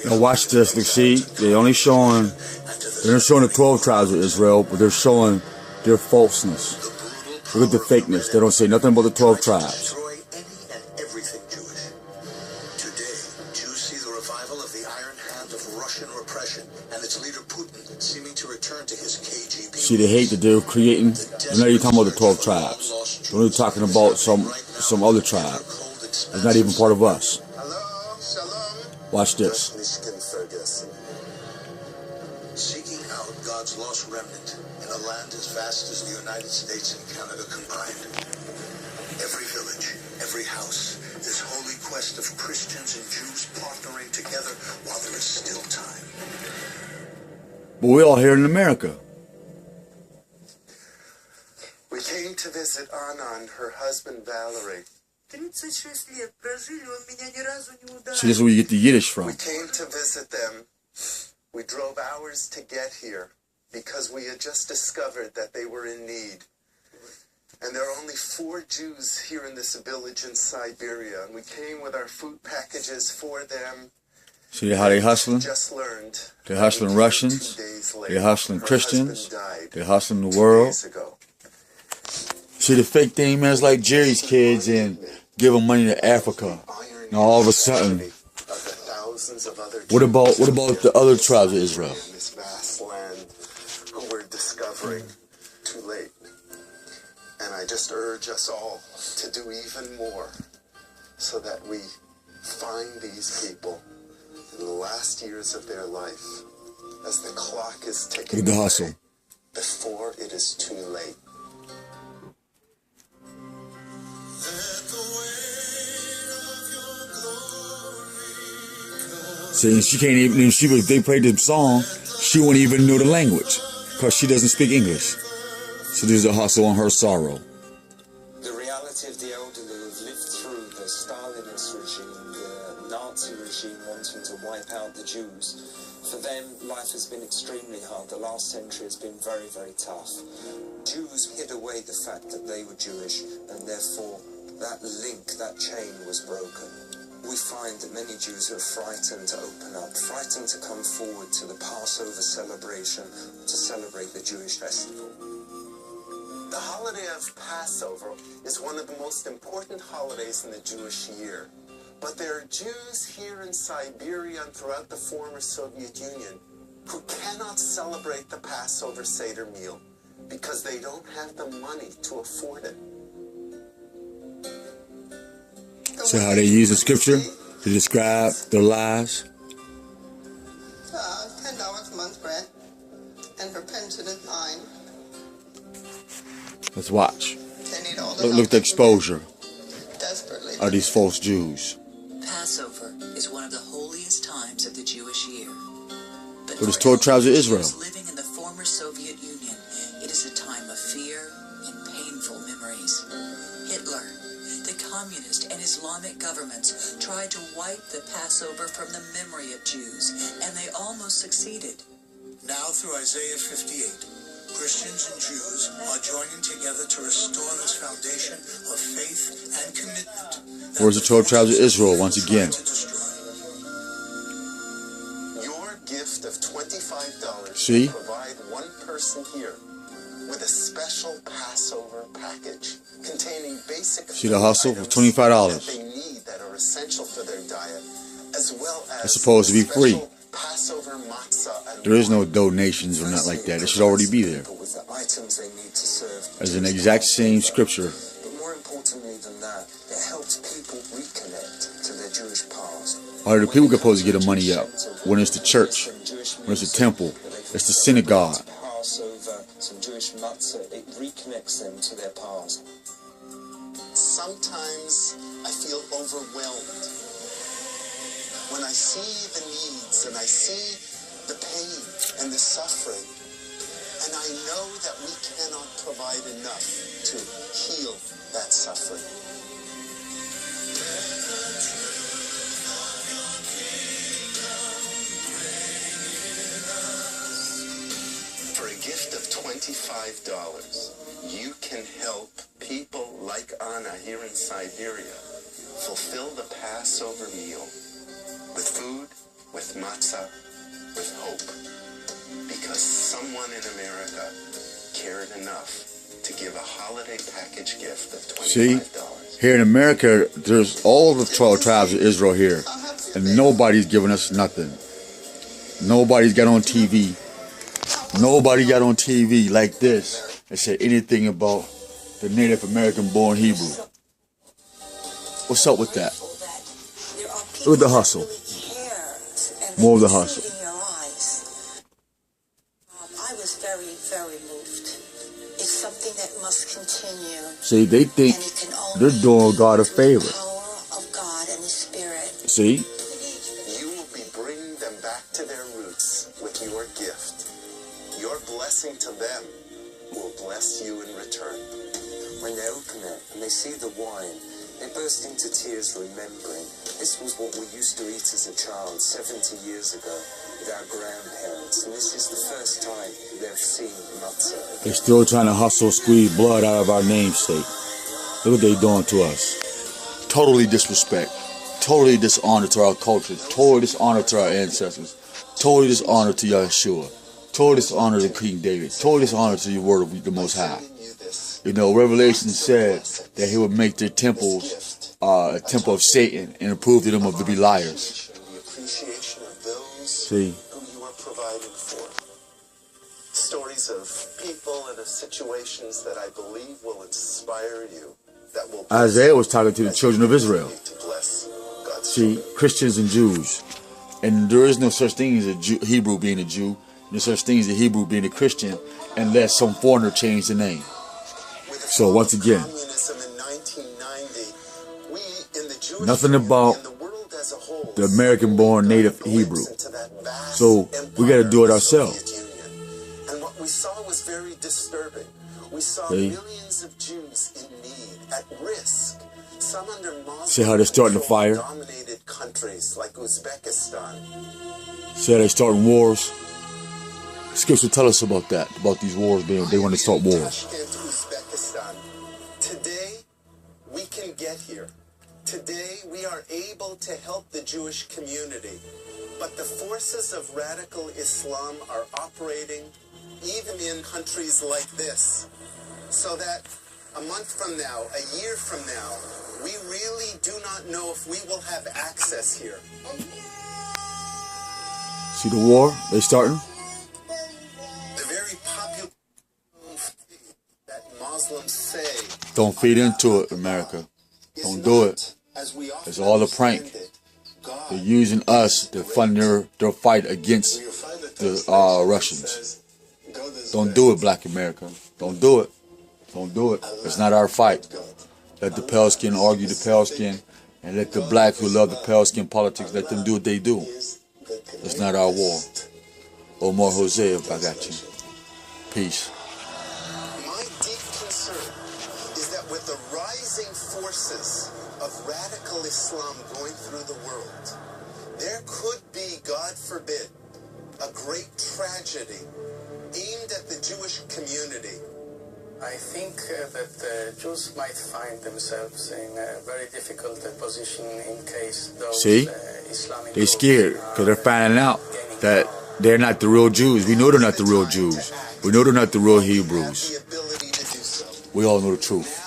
Now watch this. Look, see, they're not showing the 12 tribes of Israel, but they're showing their falseness. Look at the fakeness. They don't say nothing about the 12 tribes. See the hate that they're creating. They're not even talking about the 12 tribes. They're only talking about some other tribe. It's not even part of us. Watch this. Seeking out God's lost remnant in a land as vast as the United States and Canada combined. Every village, every house, this holy quest of Christians and Jews partnering together while there is still time. But we're all here in America. We came to visit Anna and her husband Valerie. See, this is where you get the Yiddish from. We came to visit them. We drove hours to get here because we had just discovered that they were in need. And there are only 4 Jews here in this village in Siberia. And we came with our food packages for them. See how they hustling? Just learned. They're hustling Russians. They're hustling Christians. They're hustling the world. See, the fake thing, man, is like Jerry's kids and give them money to Africa. Now all of a sudden, what about the other tribes of Israel? In this vast land, who we're discovering too late. And I just urge us all to do even more so that we find these people in the last years of their life as the clock is ticking Look at the hustle. away before it is too late. See, she can't even, if they played the song, she wouldn't even know the language because she doesn't speak English. So there's a hustle on her sorrow. The reality of the elderly who've lived through the Stalinist regime, the Nazi regime wanting to wipe out the Jews, for them life has been extremely hard. The last century has been very, very tough. Jews hid away the fact that they were Jewish, and therefore that link, that chain was broken. We find that many Jews are frightened to open up, frightened to come forward to the Passover celebration, to celebrate the Jewish festival. The holiday of Passover is one of the most important holidays in the Jewish year. But there are Jews here in Siberia and throughout the former Soviet Union who cannot celebrate the Passover Seder meal because they don't have the money to afford it. So how they use the scripture to describe their lives? $10 a month rent, and for pension is $9. Let's watch. They need all the Look at the exposure desperately. of these false Jews. Passover is one of the holiest times of the Jewish year. But For the 12 tribes of Israel. living in the former Soviet Union, it is a time of fear and painful memories. Hitler, the communist and Islamic governments tried to wipe the Passover from the memory of Jews, and they almost succeeded. Now through Isaiah 58, Christians and Jews are joining together to restore this foundation of faith and commitment. Where's the 12 tribes of Israel once again? Your gift of $25 See? will provide one person here with a special Passover package containing basic See the hustle for $25. that they need that are essential for their diet, as well as It's supposed to be free. Passover matzah and There is no donations or nothing like that. It should already be there. With the items they need to serve. As an exact same scripture. But more importantly than that, it helps people reconnect to their Jewish past. How are the people supposed to get the money up? When it's the church, when it's the temple, it's the synagogue. Passover, some Jewish matzah, it reconnects them to their past. Sometimes I feel overwhelmed when I see the needs and I see the pain and the suffering, and I know that we cannot provide enough to heal that suffering. For a gift of $25, you can help people like Anna here in Siberia fulfill the Passover meal with food, with matzah, with hope. Because someone in America cared enough to give a holiday package gift of $25. See, here in America, there's all the 12 tribes of Israel here, and nobody's giving us nothing. Nobody's got on TV. Nobody got on TV like this and said anything about the Native American born Hebrew. What's up with that? Look at the hustle. More of the hustle. I was very, very moved. It's something that must continue. See, they think they're doing God a favor. The power of God and His Spirit. See? You will be bringing them back to their roots with your gift. Your blessing to them will bless you in return. When they open it and they see the wine, they burst into tears remembering this was what we used to eat as a child 70 years ago with our grandparents, and this is the first time they've seen matzah. They're still trying to hustle, squeeze blood out of our namesake. Look what they're doing to us. Totally disrespect. Totally dishonor to our culture. Totally dishonor to our ancestors. Totally dishonor to Yeshua. Total dishonor to King David. Total dishonor to your word of the Most High. You know, Revelation said that He would make their temples a temple of Satan and approve them of to be liars. The appreciation of those See? who you are providing for. Stories of people and of situations that I believe will inspire you. That will Isaiah was talking to the children of Israel. to bless God's See, children. Christians and Jews. And there is no such thing as a Hebrew being a Jew. No such thing as a Hebrew being a Christian unless some foreigner changed the name. So once again, Communism in 1990, we in the Jewish nothing about and the world as a whole, the American-born native Hebrew. So we got to do it ourselves. And what we saw was very disturbing. We saw See? millions of Jews in need, at risk. Some under Muslim See how they're starting the fire? dominated countries like Uzbekistan. See how they're starting wars? Scripture tell us about that, about these wars being, they want to start wars. Tashkent, Uzbekistan. Today, we can get here. Today, we are able to help the Jewish community. But the forces of radical Islam are operating even in countries like this. So that a month from now, a year from now, we really do not know if we will have access here. See the war they starting? The very popular that Muslims say. Don't feed into it, America. Don't do it. It's all a prank. They're using us to fund their fight against the Russians. Don't do it, Black America. Don't do it. Don't do it. It's not our fight. Let the pale skin argue the pale skin, and let the black who love the pale skin politics, let them do what they do. It's not our war. Omar Jose, if I got you. Peace. My deep concern is that with the rising forces of radical Islam going through the world, there could be, God forbid, a great tragedy aimed at the Jewish community. I think that the Jews might find themselves in a very difficult position in case those See? Islamic They scared because they're finding out that they're not the real Jews. We know they're not the real Jews. We know they're not the real Hebrews. The ability to do so. We all know the truth.